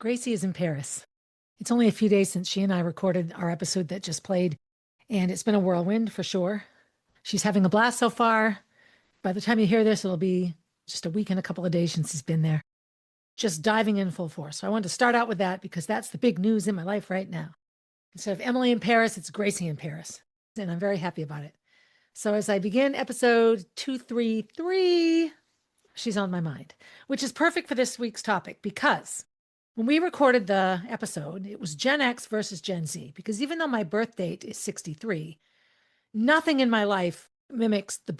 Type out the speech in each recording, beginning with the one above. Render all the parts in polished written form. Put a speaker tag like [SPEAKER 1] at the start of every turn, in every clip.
[SPEAKER 1] Gracie is in Paris. It's only a few days since she and I recorded our episode that just played, and it's been a whirlwind for sure. She's having a blast so far. By the time you hear this, it'll be just a week and a couple of days since she's been there, just diving in full force. So I wanted to start out with that because that's the big news in my life right now. Instead of Emily in Paris, it's Gracie in Paris, and I'm very happy about it. So as I begin episode 233, she's on my mind, which is perfect for this week's topic because when we recorded the episode, it was Gen X versus Gen Z, because even though my birth date is 63, nothing in my life mimics the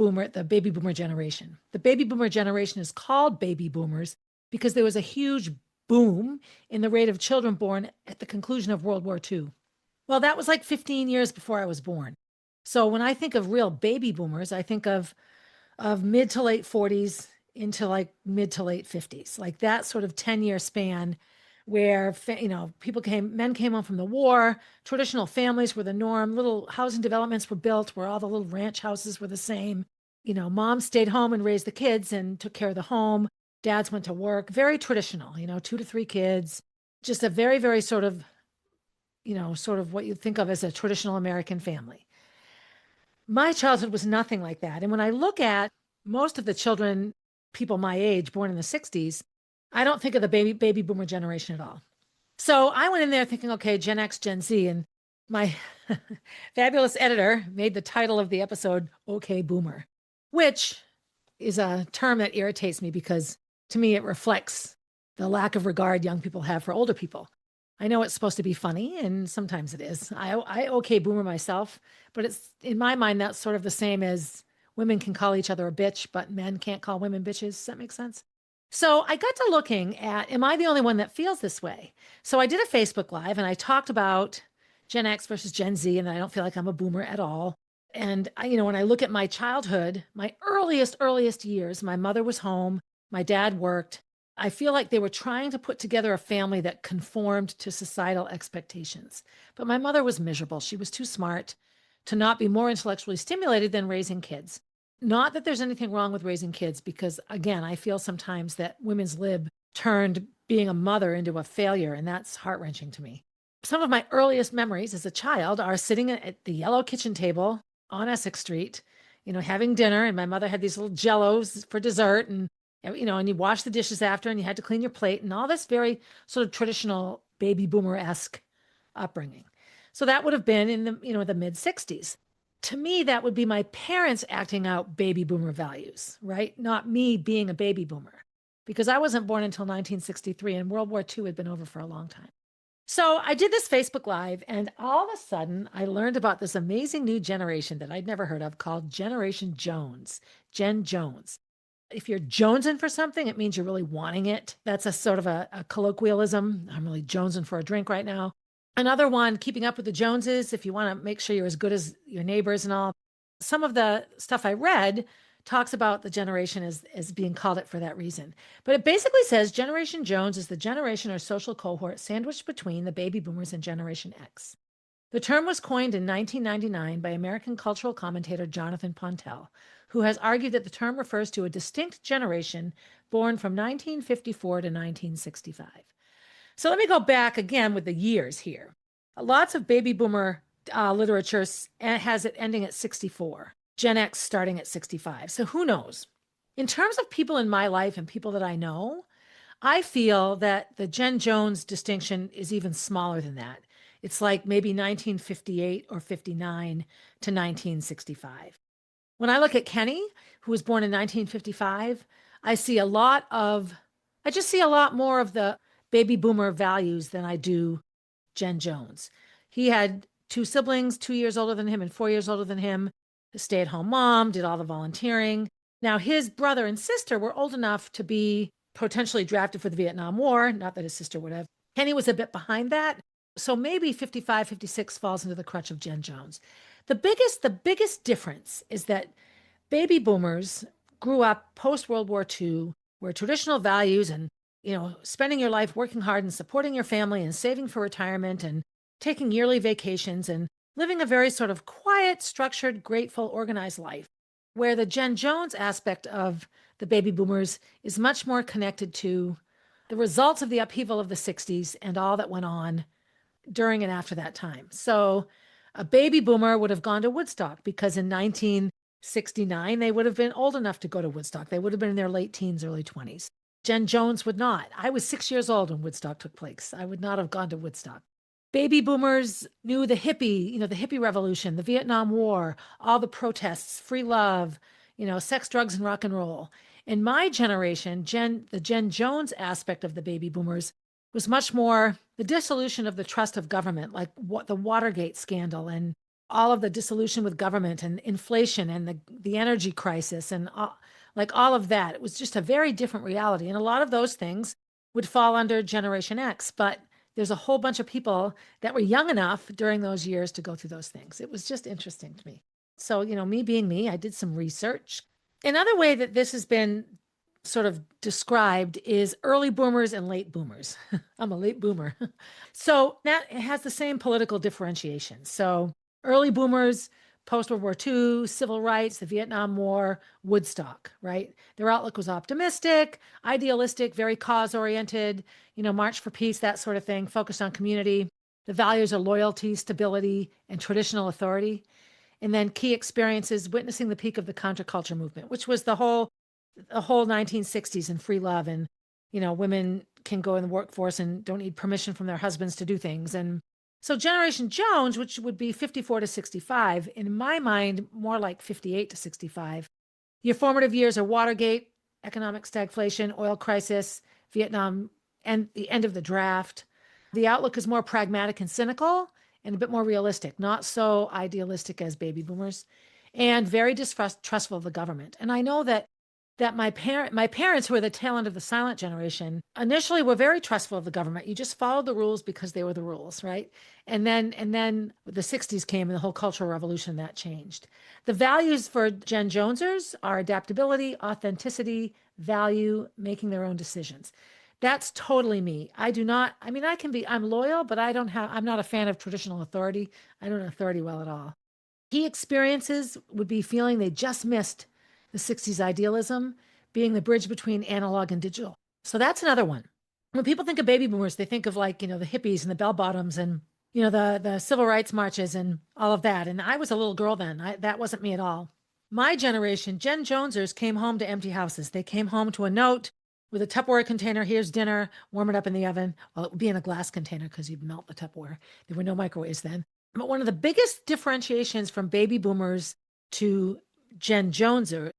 [SPEAKER 1] baby boomer generation. The baby boomer generation is called baby boomers because there was a huge boom in the rate of children born at the conclusion of World War II. Well, that was like 15 years before I was born. So when I think of real baby boomers, I think of mid to late 40s into like mid to late 50s, like that sort of 10-year span where, men came home from the war, traditional families were the norm, little housing developments were built where all the little ranch houses were the same. Mom stayed home and raised the kids and took care of the home. Dads went to work, very traditional, 2 to 3 kids, just a very, very sort of what you think of as a traditional American family. My childhood was nothing like that. And when I look at most of the children, people my age, born in the 60s, I don't think of the baby boomer generation at all. So I went in there thinking, okay, Gen X, Gen Z, and my fabulous editor made the title of the episode, Okay Boomer, which is a term that irritates me because to me, it reflects the lack of regard young people have for older people. I know it's supposed to be funny, and sometimes it is. I okay boomer myself, but it's in my mind, that's sort of the same as women can call each other a bitch, but men can't call women bitches. Does that make sense? So I got to looking at, am I the only one that feels this way? So I did a Facebook Live and I talked about Gen X versus Gen Z, and I don't feel like I'm a boomer at all. And when I look at my childhood, my earliest years, my mother was home, my dad worked. I feel like they were trying to put together a family that conformed to societal expectations. But my mother was miserable. She was too smart to not be more intellectually stimulated than raising kids. Not that there's anything wrong with raising kids, because again, I feel sometimes that women's lib turned being a mother into a failure, and that's heart-wrenching to me. Some of my earliest memories as a child are sitting at the yellow kitchen table on Essex Street, having dinner, and my mother had these little jellos for dessert, and you wash the dishes after, and you had to clean your plate, and all this very sort of traditional baby boomer-esque upbringing. So that would have been in the mid 60s. To me, that would be my parents acting out baby boomer values, right? Not me being a baby boomer, because I wasn't born until 1963 and World War II had been over for a long time. So I did this Facebook Live, and all of a sudden I learned about this amazing new generation that I'd never heard of called Generation Jones, Gen Jones. If you're jonesing for something, it means you're really wanting it. That's a sort of a colloquialism. I'm really jonesing for a drink right now. Another one, keeping up with the Joneses, if you want to make sure you're as good as your neighbors and all. Some of the stuff I read talks about the generation as being called it for that reason. But it basically says Generation Jones is the generation or social cohort sandwiched between the baby boomers and Generation X. The term was coined in 1999 by American cultural commentator Jonathan Pontel, who has argued that the term refers to a distinct generation born from 1954 to 1965. So let me go back again with the years here. Lots of baby boomer literature has it ending at 64, Gen X starting at 65. So who knows? In terms of people in my life and people that I know, I feel that the Gen Jones distinction is even smaller than that. It's like maybe 1958 or 59 to 1965. When I look at Kenny, who was born in 1955, I just see a lot more of the baby boomer values than I do Gen Jones. He had 2 siblings, 2 years older than him and 4 years older than him, a stay-at-home mom, did all the volunteering. Now, his brother and sister were old enough to be potentially drafted for the Vietnam War, not that his sister would have. Kenny was a bit behind that. So maybe 55, 56 falls into the crutch of Gen Jones. The biggest difference is that baby boomers grew up post-World War II, where traditional values and spending your life working hard and supporting your family and saving for retirement and taking yearly vacations and living a very sort of quiet, structured, grateful, organized life, where the Gen Jones aspect of the baby boomers is much more connected to the results of the upheaval of the 60s and all that went on during and after that time. So a baby boomer would have gone to Woodstock because in 1969, they would have been old enough to go to Woodstock. They would have been in their late teens, early 20s. Jen Jones would not. I was 6 years old when Woodstock took place. I would not have gone to Woodstock. Baby boomers knew the hippie revolution, the Vietnam War, all the protests, free love, sex, drugs, and rock and roll. In my generation, the Jen Jones aspect of the baby boomers was much more the dissolution of the trust of government, like what the Watergate scandal and all of the dissolution with government and inflation and the energy crisis and all of that. It was just a very different reality. And a lot of those things would fall under Generation X, but there's a whole bunch of people that were young enough during those years to go through those things. It was just interesting to me. So, me being me, I did some research. Another way that this has been sort of described is early boomers and late boomers. I'm a late boomer. So that has the same political differentiation. So early boomers, post-World War II, civil rights, the Vietnam War, Woodstock, right? Their outlook was optimistic, idealistic, very cause-oriented, March for Peace, that sort of thing, focused on community. The values are loyalty, stability, and traditional authority. And then key experiences, witnessing the peak of the counterculture movement, which was the whole 1960s and free love and, women can go in the workforce and don't need permission from their husbands to do things. And so Generation Jones, which would be 54 to 65, in my mind, more like 58 to 65. Your formative years are Watergate, economic stagflation, oil crisis, Vietnam, and the end of the draft. The outlook is more pragmatic and cynical and a bit more realistic, not so idealistic as baby boomers, and very distrustful of the government. And I know that my parents, who are the tail end of the silent generation, initially were very trustful of the government. You just followed the rules because they were the rules, right? And then the 60s came and the whole cultural revolution that changed. The values for Gen Jonesers are adaptability, authenticity, making their own decisions. That's totally me. I'm loyal, but I'm not a fan of traditional authority. I don't know authority well at all. Key experiences would be feeling they just missed the 60s idealism, being the bridge between analog and digital. So that's another one. When people think of baby boomers, they think of the hippies and the bell bottoms and, the civil rights marches and all of that. And I was a little girl then. That wasn't me at all. My generation, Gen Jonesers, came home to empty houses. They came home to a note with a Tupperware container. Here's dinner. Warm it up in the oven. Well, it would be in a glass container because you'd melt the Tupperware. There were no microwaves then. But one of the biggest differentiations from baby boomers to Gen Jonesers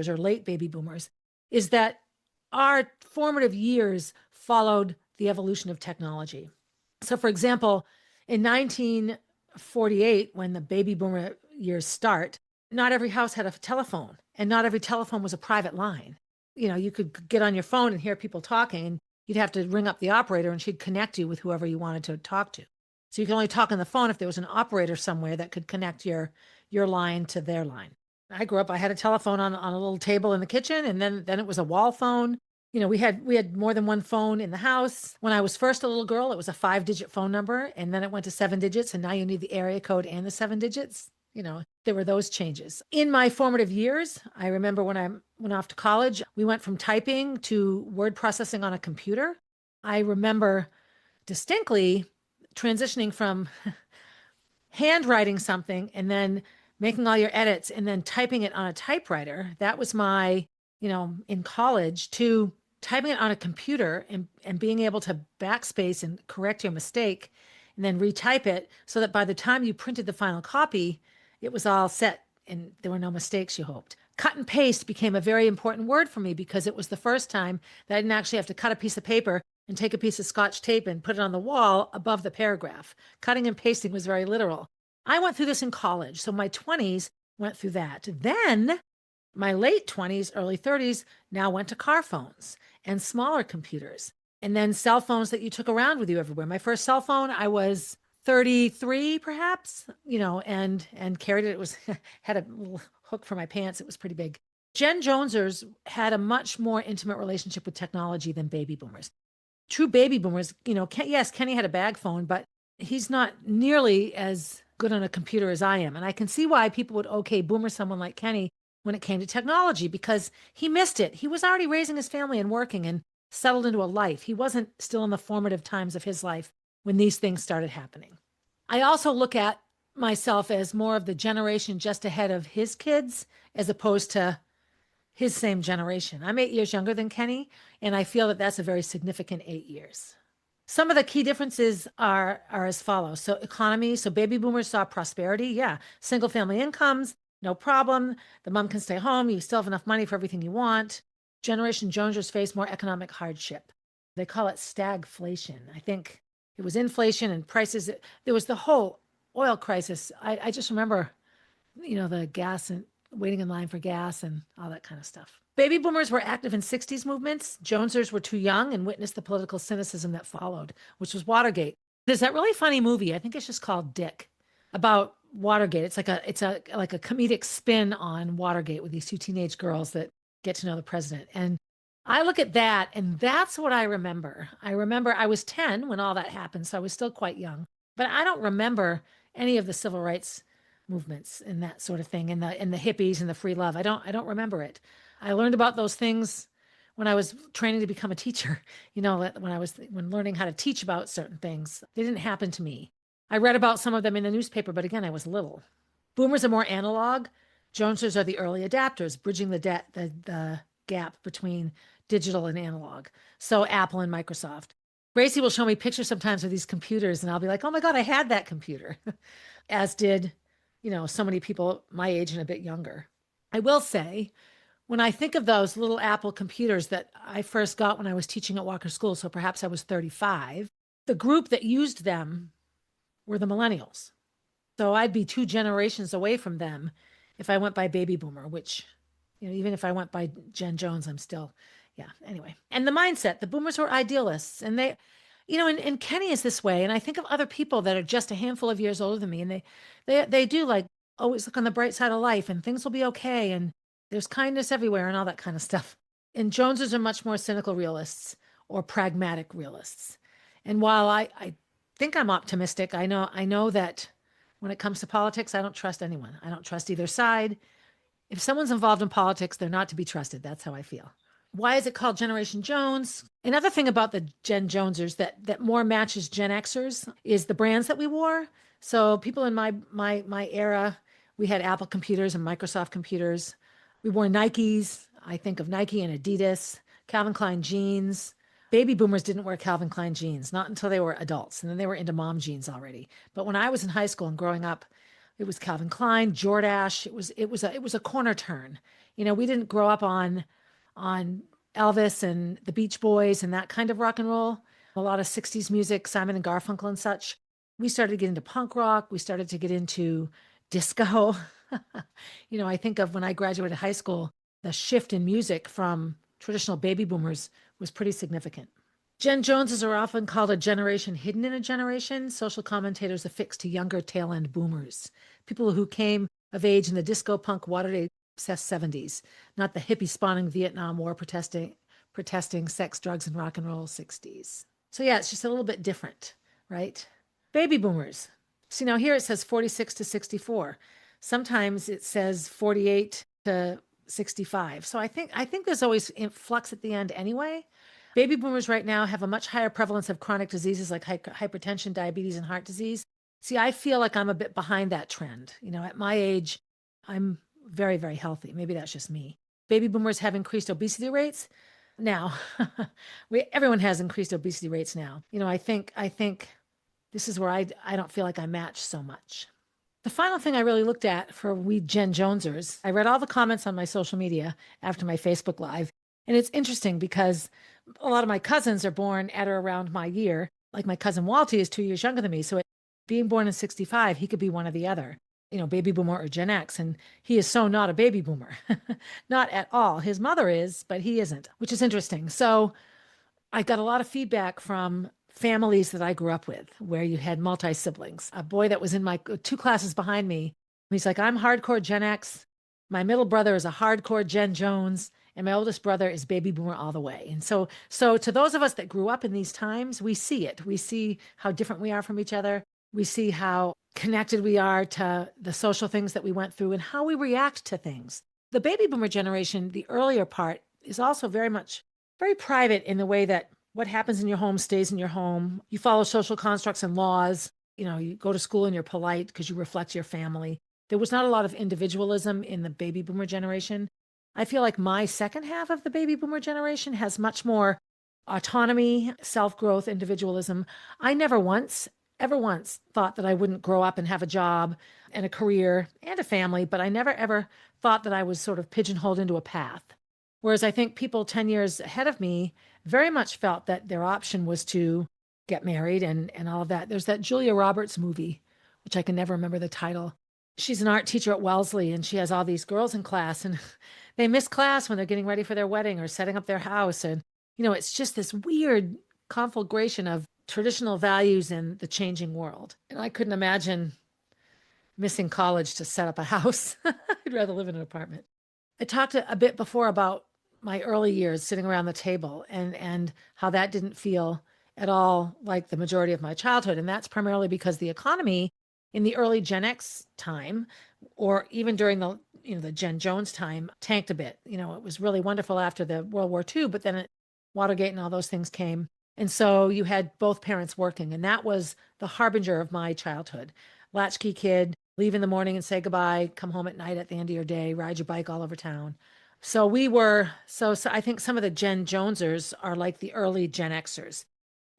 [SPEAKER 1] or late baby boomers is that our formative years followed the evolution of technology. So, for example, in 1948, when the baby boomer years start, not every house had a telephone and not every telephone was a private line. You could get on your phone and hear people talking and you'd have to ring up the operator and she'd connect you with whoever you wanted to talk to. So you could only talk on the phone if there was an operator somewhere that could connect your line to their line. I grew up, I had a telephone on a little table in the kitchen, and then it was a wall phone. We had more than one phone in the house. When I was first a little girl, it was a 5-digit phone number, and then it went to 7 digits, and now you need the area code and the 7 digits. There were those changes. In my formative years, I remember when I went off to college, we went from typing to word processing on a computer. I remember distinctly transitioning from handwriting something and then making all your edits and then typing it on a typewriter. That was my, in college, to typing it on a computer and being able to backspace and correct your mistake and then retype it so that by the time you printed the final copy, it was all set and there were no mistakes, you hoped. Cut and paste became a very important word for me because it was the first time that I didn't actually have to cut a piece of paper and take a piece of Scotch tape and put it on the wall above the paragraph. Cutting and pasting was very literal. I went through this in college, so my 20s went through that. Then my late 20s, early 30s now went to car phones and smaller computers, and then cell phones that you took around with you everywhere. My first cell phone, I was 33 perhaps, and carried it. It was had a little hook for my pants. It was pretty big. Gen Jonesers had a much more intimate relationship with technology than baby boomers. True baby boomers, yes, Kenny had a bag phone, but he's not nearly as good on a computer as I am. And I can see why people would boomer someone like Kenny when it came to technology because he missed it. He was already raising his family and working. And settled into a life. He wasn't still in the formative times of his life when these things started happening. I also look at myself as more of the generation just ahead of his kids as opposed to his same generation. I'm 8 years younger than Kenny, and I feel that that's a very significant 8 years. Some of the key differences are as follows. So economy, so baby boomers saw prosperity. Yeah, single family incomes, no problem. The mom can stay home. You still have enough money for everything you want. Generation Jonesers face more economic hardship. They call it stagflation. I think it was inflation and prices. There was the whole oil crisis. I just remember, the gas and waiting in line for gas and all that kind of stuff. Baby boomers were active in 60s movements. Jonesers were too young and witnessed the political cynicism that followed, which was Watergate. There's that really funny movie, I think it's just called Dick, about Watergate. It's like a comedic spin on Watergate with these two teenage girls that get to know the president. And I look at that and that's what I remember. I remember I was 10 when all that happened, so I was still quite young. But I don't remember any of the civil rights movements and that sort of thing, and the hippies and the free love. I don't remember it. I learned about those things when I was training to become a teacher, when learning how to teach about certain things. They didn't happen to me. I read about some of them in the newspaper, but again, I was little. Boomers are more analog. Jonesers are the early adapters, bridging the gap between digital and analog. So Apple and Microsoft. Gracie will show me pictures sometimes of these computers, and I'll be like, oh my God, I had that computer, as did, so many people my age and a bit younger. I will say, when I think of those little Apple computers that I first got when I was teaching at Walker School, so perhaps I was 35, the group that used them were the millennials. So I'd be 2 generations away from them if I went by baby boomer, which, even if I went by Jen Jones, I'm still, yeah, anyway. And the mindset, the boomers were idealists, and they, and Kenny is this way. And I think of other people that are just a handful of years older than me, and they do like always look on the bright side of life and things will be okay. And there's kindness everywhere and all that kind of stuff. And Joneses are much more cynical realists or pragmatic realists. And while I think I'm optimistic, I know that when it comes to politics, I don't trust anyone. I don't trust either side. If someone's involved in politics, they're not to be trusted. That's how I feel. Why is it called Generation Jones? Another thing about the Gen Jonesers that more matches Gen Xers is the brands that we wore. So people in my era, we had Apple computers and Microsoft computers. We wore Nikes. I think of Nike and Adidas, Calvin Klein jeans. Baby boomers didn't wear Calvin Klein jeans, not until they were adults, and then they were into mom jeans already. But when I was in high school and growing up, it was Calvin Klein, Jordache. It was a corner turn. We didn't grow up on Elvis and the Beach Boys and that kind of rock and roll. A lot of 60s music, Simon and Garfunkel and such. We started to get into punk rock. We started to get into disco. I think of when I graduated high school, the shift in music from traditional baby boomers was pretty significant. Gen Joneses are often called a generation hidden in a generation. Social commentators affix to younger tail end boomers, people who came of age in the disco punk Watergate obsessed 70s, not the hippie spawning Vietnam War protesting sex, drugs, and rock and roll 60s. So yeah, it's just a little bit different, right? Baby boomers. See, now here it says 46 to 64. Sometimes it says 48 to 65. So I think there's always flux at the end anyway. Baby boomers right now have a much higher prevalence of chronic diseases like hypertension, diabetes, and heart disease. See, I feel like I'm a bit behind that trend. At my age, I'm very, very healthy. Maybe that's just me. Baby boomers have increased obesity rates. Now, everyone has increased obesity rates now. I think this is where I don't feel like I match so much. The final thing I really looked at for we Gen Jonesers, I read all the comments on my social media after my Facebook Live. And it's interesting because a lot of my cousins are born at or around my year. Like my cousin Walty is 2 years younger than me. So being born in 65, he could be one or the other, baby boomer or Gen X. And he is so not a baby boomer. Not at all. His mother is, but he isn't, which is interesting. So I got a lot of feedback from families that I grew up with where you had multi-siblings. A boy that was in my 2 classes behind me, he's like, I'm hardcore Gen X. My middle brother is a hardcore Gen Jones. And my oldest brother is baby boomer all the way. And so to those of us that grew up in these times, we see it. We see how different we are from each other. We see how connected we are to the social things that we went through and how we react to things. The baby boomer generation, the earlier part, is also very much very private in the way that what happens in your home stays in your home. You follow social constructs and laws. You go to school and you're polite because you reflect your family. There was not a lot of individualism in the baby boomer generation. I feel like my second half of the baby boomer generation has much more autonomy, self growth, individualism. I never once, ever once thought that I wouldn't grow up and have a job and a career and a family, but I never ever thought that I was sort of pigeonholed into a path. Whereas I think people 10 years ahead of me very much felt that their option was to get married and all of that. There's that Julia Roberts movie, which I can never remember the title. She's an art teacher at Wellesley and she has all these girls in class and they miss class when they're getting ready for their wedding or setting up their house. And, it's just this weird conflagration of traditional values and the changing world. And I couldn't imagine missing college to set up a house. I'd rather live in an apartment. I talked a bit before about my early years sitting around the table and how that didn't feel at all like the majority of my childhood. And that's primarily because the economy in the early Gen X time, or even during the Gen Jones time, tanked a bit. It was really wonderful after the World War II, but then Watergate and all those things came. And so you had both parents working, and that was the harbinger of my childhood. Latchkey kid, leave in the morning and say goodbye, come home at night at the end of your day, ride your bike all over town. So I think some of the Gen Jonesers are like the early Gen Xers.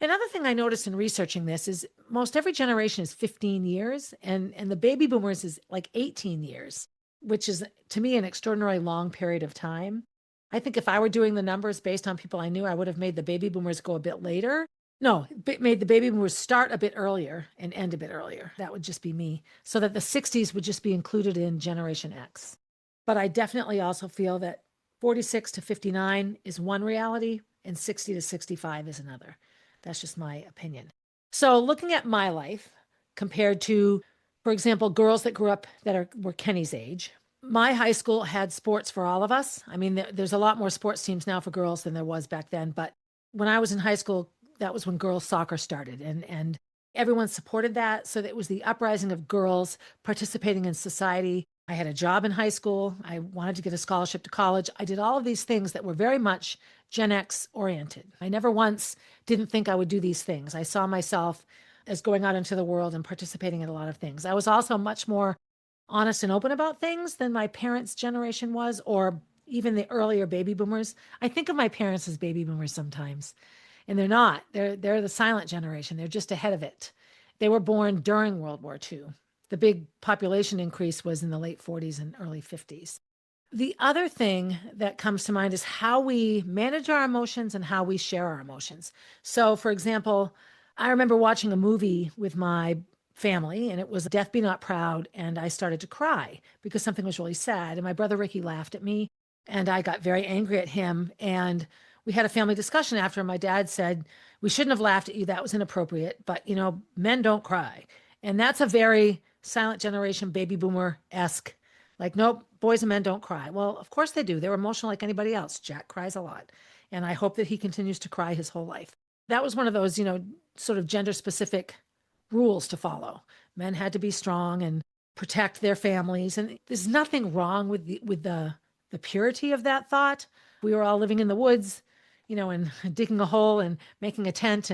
[SPEAKER 1] Another thing I noticed in researching this is most every generation is 15 years and the baby boomers is like 18 years, which is to me an extraordinarily long period of time. I think if I were doing the numbers based on people I knew, I would have made the baby boomers go a bit later. No, made the baby boomers start a bit earlier and end a bit earlier. That would just be me. So that the 60s would just be included in Generation X. But I definitely also feel that 46 to 59 is one reality and 60 to 65 is another. That's just my opinion. So looking at my life compared to, for example, girls that grew up were Kenny's age, my high school had sports for all of us. I mean, there's a lot more sports teams now for girls than there was back then. But when I was in high school, that was when girls soccer started and everyone supported that. So that it was the uprising of girls participating in society. I had a job in high school. I wanted to get a scholarship to college. I did all of these things that were very much Gen X oriented. I never once didn't think I would do these things. I saw myself as going out into the world and participating in a lot of things. I was also much more honest and open about things than my parents' generation was, or even the earlier baby boomers. I think of my parents as baby boomers sometimes, and they're not. They're the silent generation. They're just ahead of it. They were born during World War II. The big population increase was in the late 40s and early 50s. The other thing that comes to mind is how we manage our emotions and how we share our emotions. So, for example, I remember watching a movie with my family and it was Death Be Not Proud. And I started to cry because something was really sad. And my brother Ricky laughed at me and I got very angry at him. And we had a family discussion after. My dad said, we shouldn't have laughed at you. That was inappropriate. But, men don't cry. And that's a very silent generation, baby boomer-esque. Like, nope, boys and men don't cry. Well, of course they do. They're emotional like anybody else. Jack cries a lot. And I hope that he continues to cry his whole life. That was one of those, sort of gender-specific rules to follow. Men had to be strong and protect their families. And there's nothing wrong with the purity of that thought. We were all living in the woods, and digging a hole and making a tent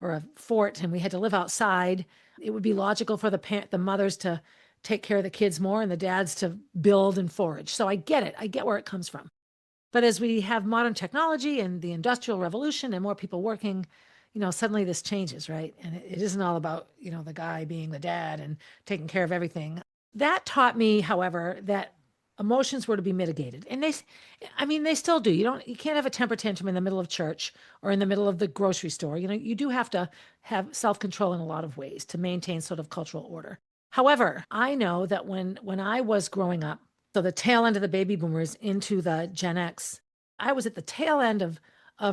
[SPEAKER 1] or a fort, and we had to live outside. It would be logical for the mothers to take care of the kids more and the dads to build and forage. So I get it. I get where it comes from. But as we have modern technology and the Industrial Revolution and more people working, suddenly this changes, right? And it isn't all about, the guy being the dad and taking care of everything. That taught me, however, that emotions were to be mitigated. And they still do. You can't have a temper tantrum in the middle of church or in the middle of the grocery store. You do have to have self-control in a lot of ways to maintain sort of cultural order. However, I know that when I was growing up, so the tail end of the baby boomers into the Gen X, I was at the tail end of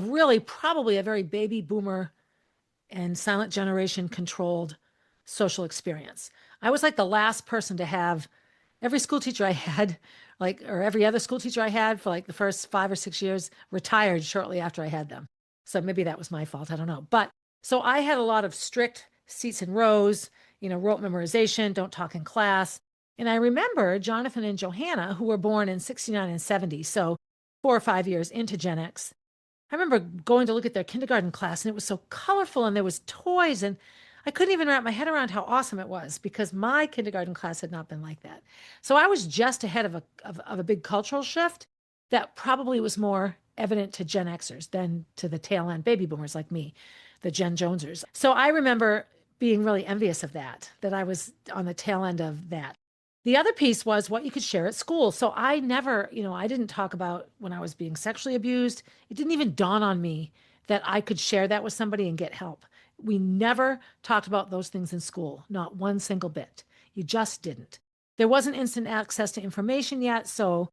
[SPEAKER 1] really probably a very baby boomer and silent generation controlled social experience. I was like the last person to have every school teacher I had, or every other school teacher I had for like the first 5 or 6 years retired shortly after I had them. So maybe that was my fault. I don't know. But so I had a lot of strict seats and rows, rote memorization, don't talk in class. And I remember Jonathan and Johanna, who were born in 69 and 70, so 4 or 5 years into Gen X, I remember going to look at their kindergarten class, and it was so colorful, and there was toys, and I couldn't even wrap my head around how awesome it was because my kindergarten class had not been like that. So I was just ahead of a big cultural shift that probably was more evident to Gen Xers than to the tail end baby boomers like me, the Gen Jonesers. So I remember being really envious of that I was on the tail end of that. The other piece was what you could share at school. So I never, I didn't talk about when I was being sexually abused. It didn't even dawn on me that I could share that with somebody and get help. We never talked about those things in school, not one single bit. You just didn't. There wasn't instant access to information yet. So,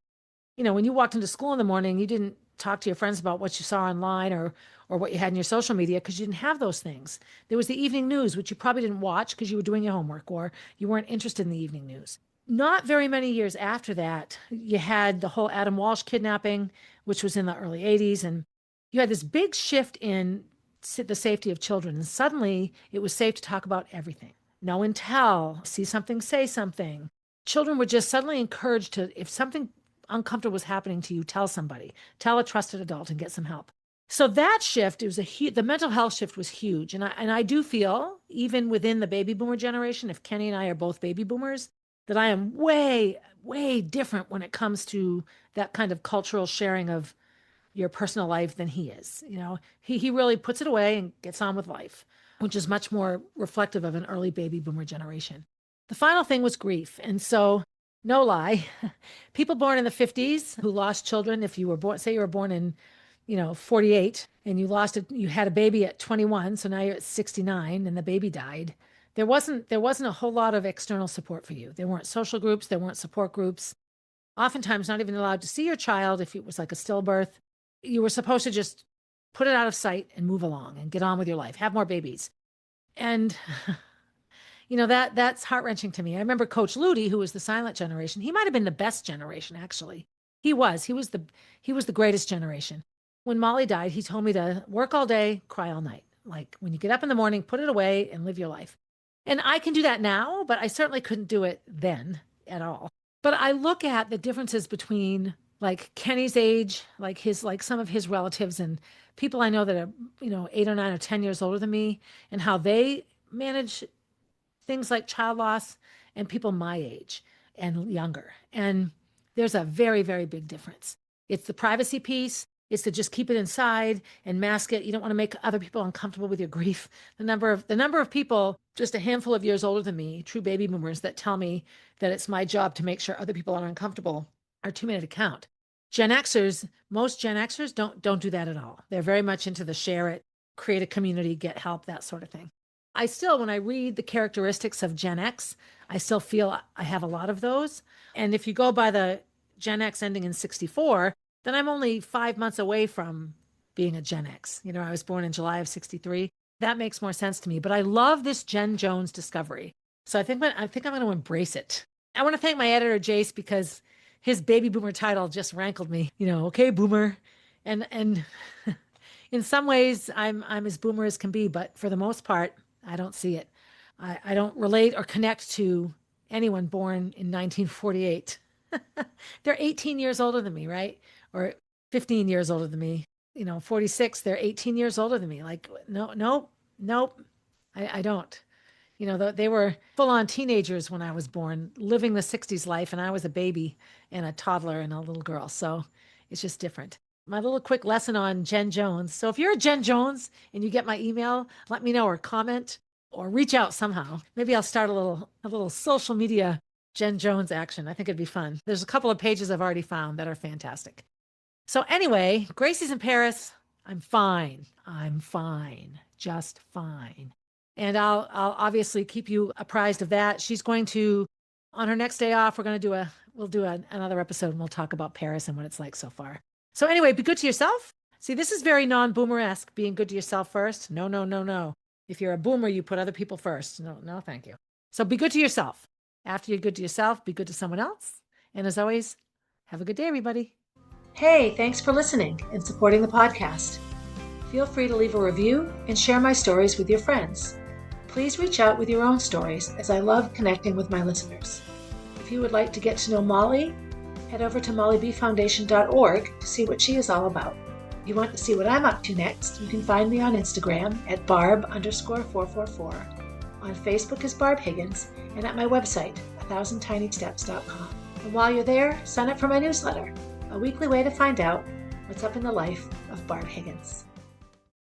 [SPEAKER 1] when you walked into school in the morning, you didn't talk to your friends about what you saw online or what you had in your social media because you didn't have those things. There was the evening news, which you probably didn't watch because you were doing your homework or you weren't interested in the evening news. Not very many years after that, you had the whole Adam Walsh kidnapping, which was in the early 80s. And you had this big shift in the safety of children. And suddenly it was safe to talk about everything. No and tell, see something, say something. Children were just suddenly encouraged to, if something uncomfortable was happening to you, tell somebody, tell a trusted adult and get some help. So that shift, it was the mental health shift was huge. And I do feel, even within the baby boomer generation, if Kenny and I are both baby boomers, that I am way, way different when it comes to that kind of cultural sharing of your personal life than he is. He really puts it away and gets on with life, which is much more reflective of an early baby boomer generation. The final thing was grief. And so, no lie, people born in the 50s who lost children, if you were born, say you were born in, 48 and you had a baby at 21. So now you're at 69 and the baby died. There wasn't a whole lot of external support for you. There weren't social groups. There weren't support groups. Oftentimes not even allowed to see your child if it was like a stillbirth. You were supposed to just put it out of sight and move along and get on with your life, have more babies. And, that's heart-wrenching to me. I remember Coach Ludi, who was the silent generation. He might've been the best generation, actually. He was the greatest generation. When Molly died, he told me to work all day, cry all night. Like when you get up in the morning, put it away and live your life. And I can do that now, but I certainly couldn't do it then at all. But I look at the differences between like Kenny's age, like some of his relatives and people I know that are, 8 or 9 or 10 years older than me, and how they manage things like child loss, and people my age and younger. And there's a very, very big difference. It's the privacy piece. It's to just keep it inside and mask it. You don't want to make other people uncomfortable with your grief. The number of people, just a handful of years older than me, true baby boomers, that tell me that it's my job to make sure other people are uncomfortable are too many to count. Most Gen Xers don't do that at all. They're very much into the share it, create a community, get help, that sort of thing. I still, when I read the characteristics of Gen X, I still feel I have a lot of those. And if you go by the Gen X ending in 64, then I'm only 5 months away from being a Gen X. I was born in July of 63. That makes more sense to me. But I love this Jen Jones discovery. So I think I'm going to embrace it. I want to thank my editor, Jace, because his baby boomer title just rankled me. Okay, boomer. And in some ways, I'm as boomer as can be. But for the most part, I don't see it. I don't relate or connect to anyone born in 1948. They're 18 years older than me, right? Or 15 years older than me. 46, they're 18 years older than me. Like, nope. I don't. They were full-on teenagers when I was born, living the 60s life, and I was a baby and a toddler and a little girl. So it's just different. My little quick lesson on Jen Jones. So if you're a Jen Jones and you get my email, let me know or comment or reach out somehow. Maybe I'll start a little social media Jen Jones action. I think it'd be fun. There's a couple of pages I've already found that are fantastic. So anyway, Gracie's in Paris. I'm fine. Just fine. And I'll obviously keep you apprised of that. She's going to, on her next day off, we'll do another episode and we'll talk about Paris and what it's like so far. So anyway, be good to yourself. See, this is very non-boomer-esque, being good to yourself first. No. If you're a boomer, you put other people first. No, thank you. So be good to yourself. After you're good to yourself, be good to someone else. And as always, have a good day, everybody. Hey, thanks for listening and supporting the podcast. Feel free to leave a review and share my stories with your friends. Please reach out with your own stories, as I love connecting with my listeners. If you would like to get to know Molly, head over to mollybfoundation.org to see what she is all about. If you want to see what I'm up to next, you can find me on Instagram at Barb_444, on Facebook as Barb Higgins, and at my website, 1000tinysteps.com. And while you're there, sign up for my newsletter, a weekly way to find out what's up in the life of Barb Higgins.